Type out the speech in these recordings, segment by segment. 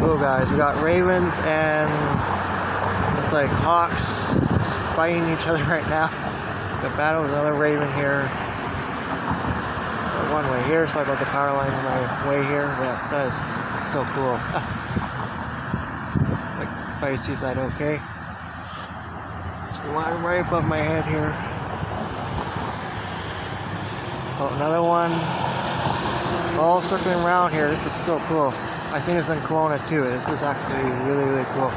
cool, guys. We got ravens and it's like hawks just fighting each other right now. The battle with another raven here. One way here. Sorry about the power line in my way here, but that is so cool. Like, probably see that okay. It's one right above my head here. Oh, another one. All circling around here. This is so cool. I seen this in Kelowna too. This is actually really, really cool.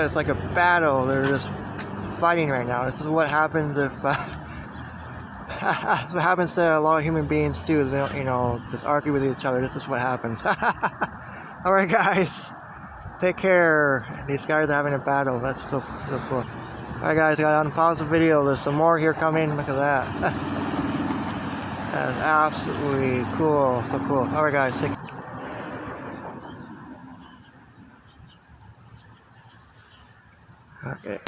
It's like a battle. They're just fighting right now. This is what happens if this is what happens to a lot of human beings too. They don't, just argue with each other. This is what happens. All right, guys. Take care. These guys are having a battle. That's so cool. Alright, guys, I gotta unpause the video. There's some more here coming. Look at that. That is absolutely cool. So cool. Alright, guys. Okay.